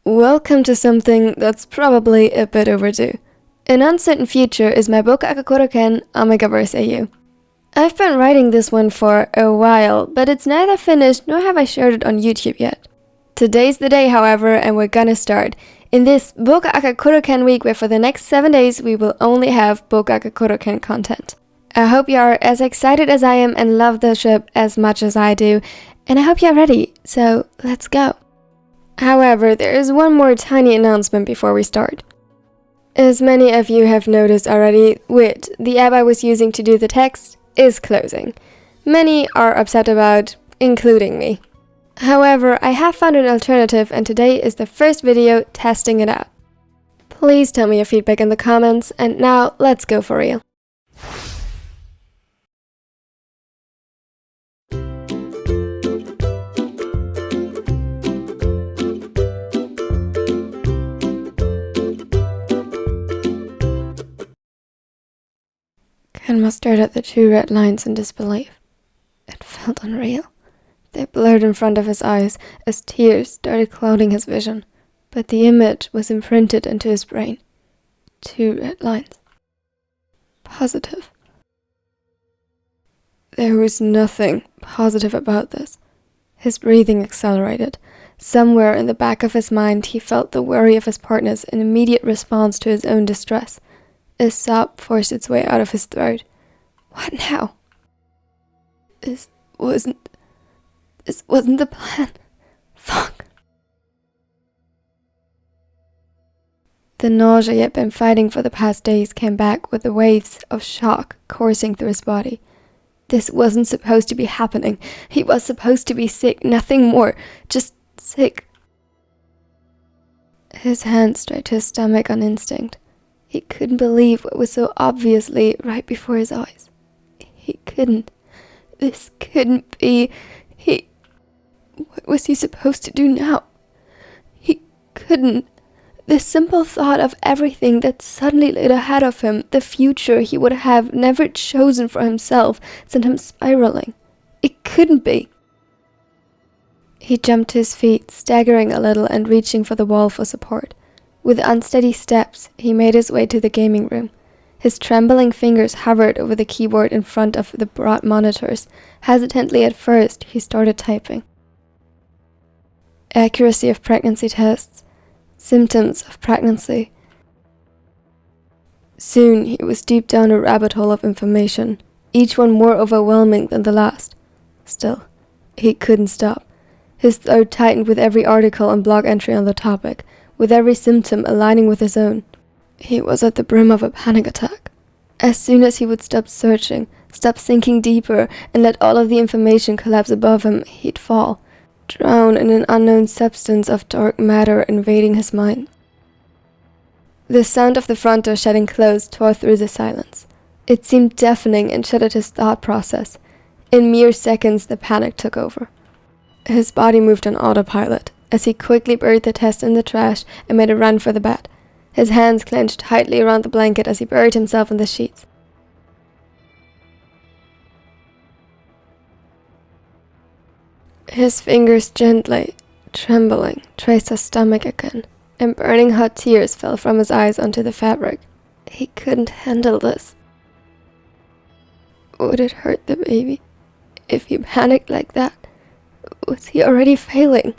Welcome to something that's probably a bit overdue. An Uncertain Future is my BokuAkaKuroKen Omegaverse AU. I've been writing this one for a while, but it's neither finished nor have I shared it on YouTube yet. Today's the day, however, and we're gonna start. In this BokuAkaKuroKen week, where for the next 7 days we will only have BokuAkaKuroKen content. I hope you are as excited as I am and love the ship as much as I do, and I hope you're ready, so let's go. However, there is one more tiny announcement before we start. As many of you have noticed already, Wit, the app I was using to do the text, is closing. Many are upset about, including me. However, I have found an alternative and today is the first video testing it out. Please tell me your feedback in the comments, and now let's go for real. Kenma stared at the two red lines in disbelief. It felt unreal. They blurred in front of his eyes as tears started clouding his vision, but the image was imprinted into his brain. Two red lines. Positive. There was nothing positive about this. His breathing accelerated. Somewhere in the back of his mind he felt the worry of his partner's an immediate response to his own distress. A sob forced its way out of his throat. What now? This wasn't the plan. Fuck. The nausea he had been fighting for the past days came back with the waves of shock coursing through his body. This wasn't supposed to be happening. He was supposed to be sick, nothing more. Just sick. His hand straight to his stomach on instinct. He couldn't believe what was so obviously right before his eyes. He couldn't. This couldn't be. What was he supposed to do now? He couldn't. The simple thought of everything that suddenly laid ahead of him, the future he would have never chosen for himself, sent him spiraling. It couldn't be. He jumped to his feet, staggering a little and reaching for the wall for support. With unsteady steps, he made his way to the gaming room. His trembling fingers hovered over the keyboard in front of the broad monitors. Hesitantly at first, he started typing. Accuracy of pregnancy tests. Symptoms of pregnancy. Soon, he was deep down a rabbit hole of information, each one more overwhelming than the last. Still, he couldn't stop. His throat tightened with every article and blog entry on the topic, with every symptom aligning with his own. He was at the brim of a panic attack. As soon as he would stop searching, stop sinking deeper, and let all of the information collapse above him, he'd fall, drown in an unknown substance of dark matter invading his mind. The sound of the front door shutting closed tore through the silence. It seemed deafening and shuttered his thought process. In mere seconds, the panic took over. His body moved on autopilot as he quickly buried the test in the trash and made a run for the bed. His hands clenched tightly around the blanket as he buried himself in the sheets. His fingers gently, trembling, traced her stomach again, and burning hot tears fell from his eyes onto the fabric. He couldn't handle this. Would it hurt the baby? If he panicked like that, was he already failing?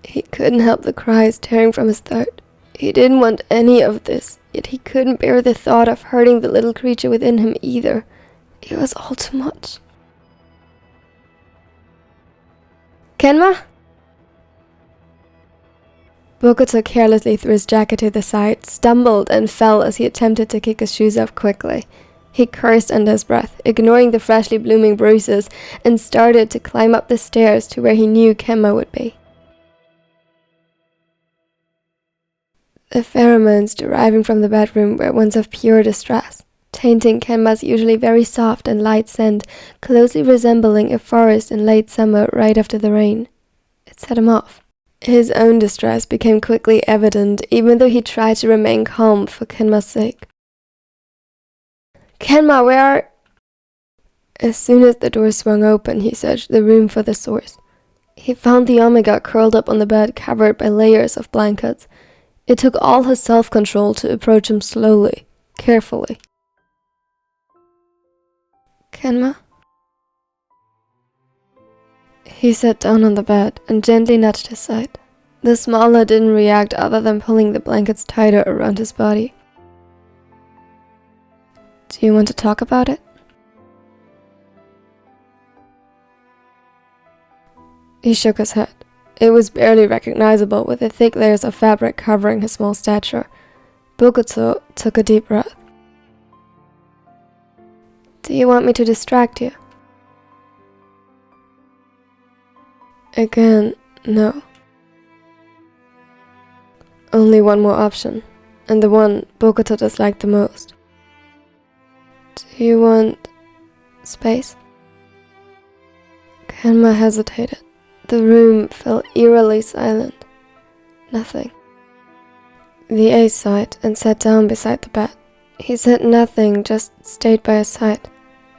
He couldn't help the cries tearing from his throat. He didn't want any of this, yet he couldn't bear the thought of hurting the little creature within him either. It was all too much. Kenma? Bokuto carelessly threw his jacket to the side, stumbled and fell as he attempted to kick his shoes off quickly. He cursed under his breath, ignoring the freshly blooming bruises, and started to climb up the stairs to where he knew Kenma would be. The pheromones deriving from the bedroom were ones of pure distress, tainting Kenma's usually very soft and light scent, closely resembling a forest in late summer right after the rain. It set him off. His own distress became quickly evident, even though he tried to remain calm for Kenma's sake. Kenma, where are... As soon as the door swung open, he searched the room for the source. He found the Omega curled up on the bed, covered by layers of blankets. It took all his self-control to approach him slowly, carefully. Kenma? He sat down on the bed and gently nudged his side. The smaller didn't react other than pulling the blankets tighter around his body. Do you want to talk about it? He shook his head. It was barely recognizable with the thick layers of fabric covering his small stature. Bokuto took a deep breath. Do you want me to distract you? Again, no. Only one more option, and the one Bokuto disliked the most. Do you want space? Kenma hesitated. The room felt eerily silent. Nothing. The ace sighed and sat down beside the bed. He said nothing, just stayed by his side.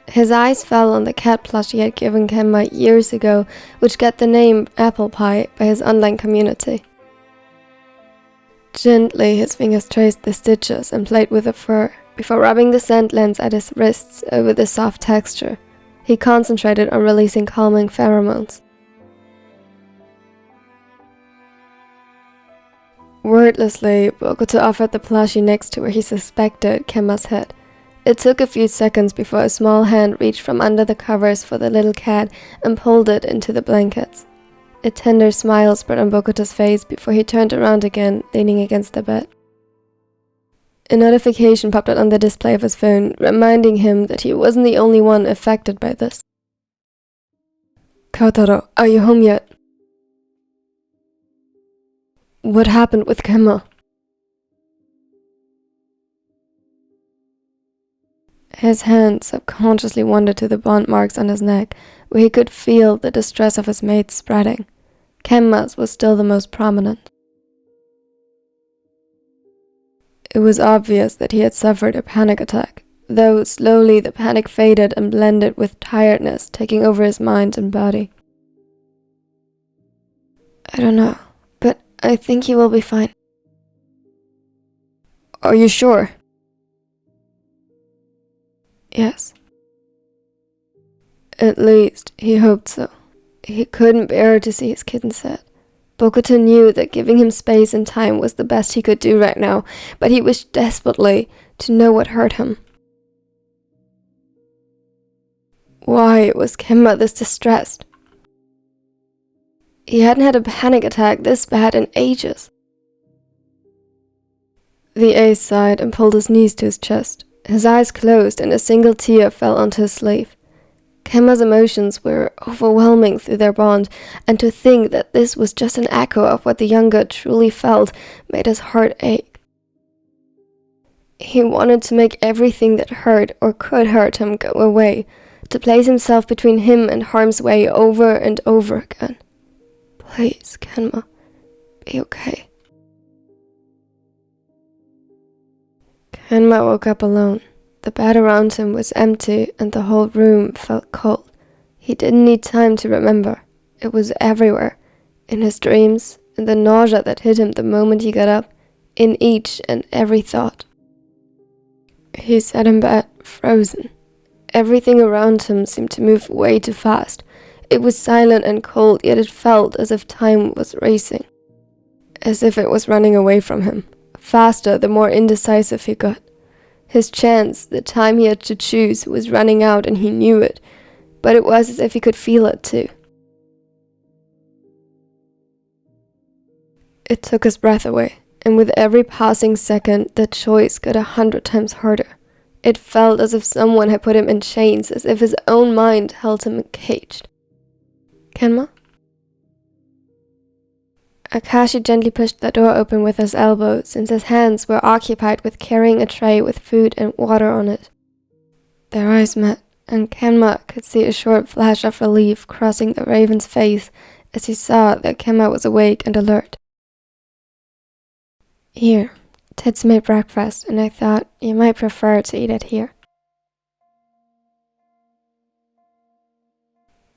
His eyes fell on the cat plush he had given Kenma years ago, which got the name Apple Pie by his online community. Gently, his fingers traced the stitches and played with the fur, before rubbing the scent lens at his wrists over the soft texture. He concentrated on releasing calming pheromones. Wordlessly, Bokuto offered the plushie next to where he suspected Kenma's head. It took a few seconds before a small hand reached from under the covers for the little cat and pulled it into the blankets. A tender smile spread on Bokuto's face before he turned around again, leaning against the bed. A notification popped out on the display of his phone, reminding him that he wasn't the only one affected by this. Kotaro, are you home yet? What happened with Kenma? His hand subconsciously wandered to the bond marks on his neck, where he could feel the distress of his mate spreading. Kenma's was still the most prominent. It was obvious that he had suffered a panic attack, though slowly the panic faded and blended with tiredness taking over his mind and body. I don't know, but I think he will be fine. Are you sure? Yes. At least, he hoped so. He couldn't bear to see his kitten sad. Bokuto knew that giving him space and time was the best he could do right now, but he wished desperately to know what hurt him. Why was Kenma this distressed? He hadn't had a panic attack this bad in ages. The ace sighed and pulled his knees to his chest. His eyes closed and a single tear fell onto his sleeve. Kenma's emotions were overwhelming through their bond, and to think that this was just an echo of what the younger truly felt made his heart ache. He wanted to make everything that hurt or could hurt him go away, to place himself between him and harm's way over and over again. Please, Kenma, be okay. Kenma woke up alone. The bed around him was empty and the whole room felt cold. He didn't need time to remember. It was everywhere. In his dreams, in the nausea that hit him the moment he got up, in each and every thought. He sat in bed, frozen. Everything around him seemed to move way too fast. It was silent and cold, yet it felt as if time was racing. As if it was running away from him. Faster, the more indecisive he got. His chance, the time he had to choose, was running out and he knew it, but it was as if he could feel it too. It took his breath away, and with every passing second, the choice got 100 times harder. It felt as if someone had put him in chains, as if his own mind held him caged. Kenma? Akashi gently pushed the door open with his elbow, since his hands were occupied with carrying a tray with food and water on it. Their eyes met, and Kenma could see a short flash of relief crossing the raven's face as he saw that Kenma was awake and alert. Here, Tits made breakfast, and I thought you might prefer to eat it here.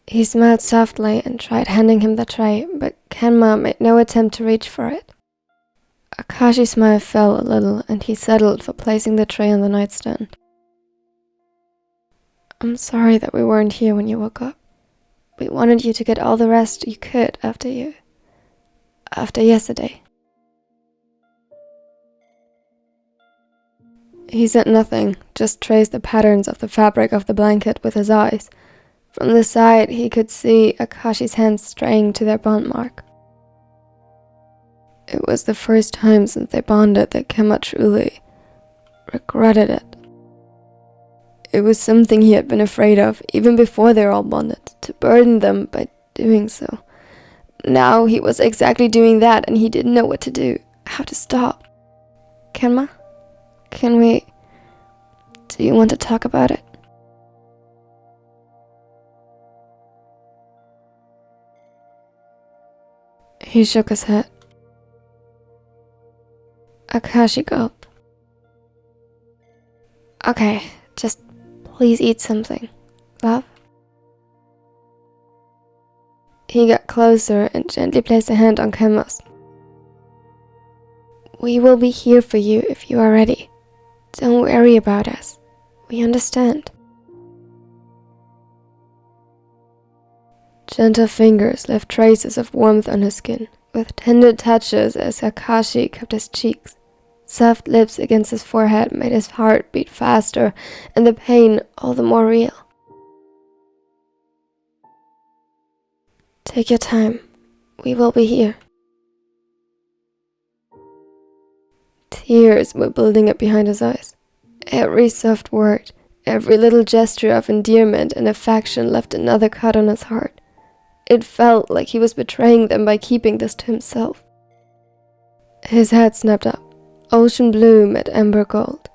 He smiled softly and tried handing him the tray, but Kenma made no attempt to reach for it. Akashi's smile fell a little, and he settled for placing the tray on the nightstand. I'm sorry that we weren't here when you woke up. We wanted you to get all the rest you could after yesterday. He said nothing, just traced the patterns of the fabric of the blanket with his eyes. From the side, he could see Akashi's hands straying to their bond mark. It was the first time since they bonded that Kenma truly regretted it. It was something he had been afraid of, even before they were all bonded, to burden them by doing so. Now he was exactly doing that, and he didn't know what to do, how to stop. Kenma, do you want to talk about it? He shook his head. Akashi gulped. Okay, just please eat something, love. He got closer and gently placed a hand on Kenma's. We will be here for you if you are ready. Don't worry about us. We understand. Gentle fingers left traces of warmth on his skin, with tender touches as Akashi cupped his cheeks. Soft lips against his forehead made his heart beat faster, and the pain all the more real. Take your time. We will be here. Tears were building up behind his eyes. Every soft word, every little gesture of endearment and affection left another cut on his heart. It felt like he was betraying them by keeping this to himself. His head snapped up. Ocean blue met amber gold.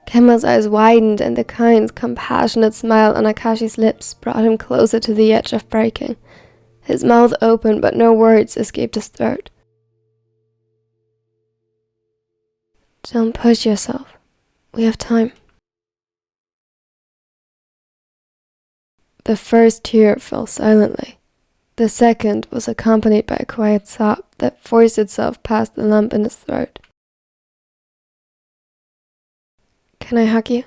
Kenma's eyes widened, and the kind, compassionate smile on Akashi's lips brought him closer to the edge of breaking. His mouth opened, but no words escaped his throat. Don't push yourself. We have time. The first tear fell silently. The second was accompanied by a quiet sob that forced itself past the lump in his throat. Can I hug you?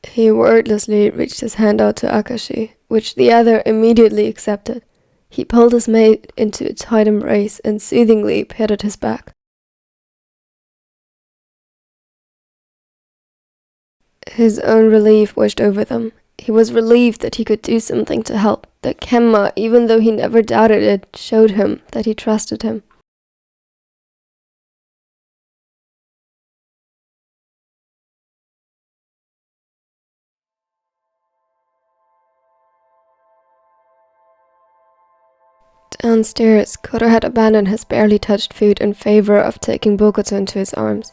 He wordlessly reached his hand out to Akashi, which the other immediately accepted. He pulled his mate into a tight embrace and soothingly patted his back. His own relief washed over them. He was relieved that he could do something to help, that Kenma, even though he never doubted it, showed him that he trusted him. Downstairs, Koro had abandoned his barely touched food in favor of taking Bokuto into his arms.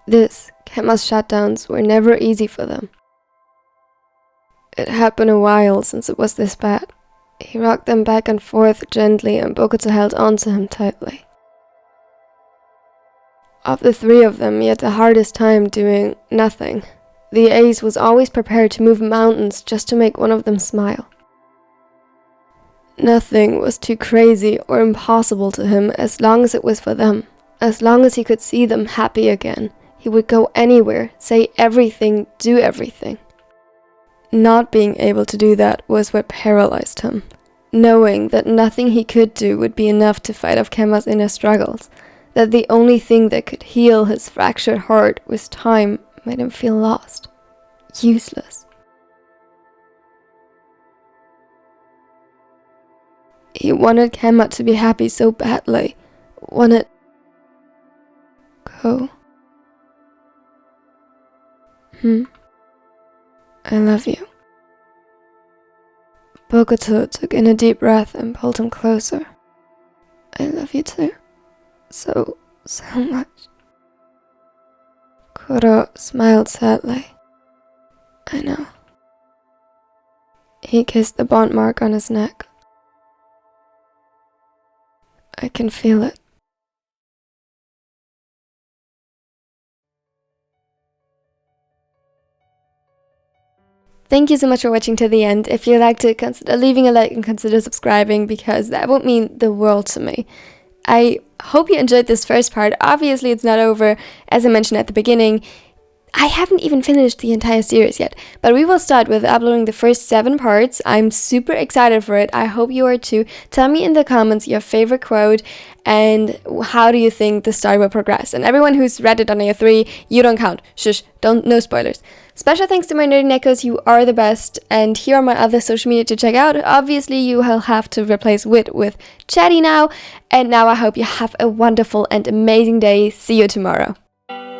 Kenma's shutdowns were never easy for them. It had been a while since it was this bad. He rocked them back and forth gently, and Bokuto held on to him tightly. Of the three of them, he had the hardest time doing nothing. The ace was always prepared to move mountains just to make one of them smile. Nothing was too crazy or impossible to him as long as it was for them. As long as he could see them happy again, he would go anywhere, say everything, do everything. Not being able to do that was what paralyzed him. Knowing that nothing he could do would be enough to fight off Kenma's inner struggles, that the only thing that could heal his fractured heart was time, made him feel lost, useless. He wanted Kenma to be happy so badly. Wanted... Go. I love you. Bokuto took in a deep breath and pulled him closer. I love you too. So much. Koro smiled sadly. I know. He kissed the bond mark on his neck. I can feel it. Thank you so much for watching to the end. If you liked it, consider leaving a like and consider subscribing, because that would mean the world to me. I hope you enjoyed this first part. Obviously, it's not over. As I mentioned at the beginning, I haven't even finished the entire series yet, but we will start with uploading the first 7 parts. I'm super excited for it. I hope you are too. Tell me in the comments your favorite quote and how do you think the story will progress. And everyone who's read it on AO3, you don't count. Shush, no spoilers. Special thanks to my nerdy neckos, you are the best. And here are my other social media to check out. Obviously, you will have to replace wit with chatty now. And now I hope you have a wonderful and amazing day. See you tomorrow.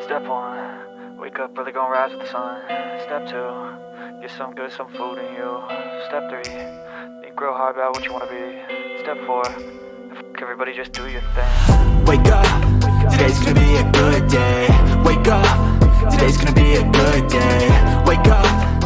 Step 1, wake up, really gonna rise with the sun. Step 2, get some good, some food in you. Step 3, think real hard about what you wanna be. Step 4, everybody just do your thing. Wake up, today's gonna be a good day. Wake up, today's gonna be a good day. Wake up.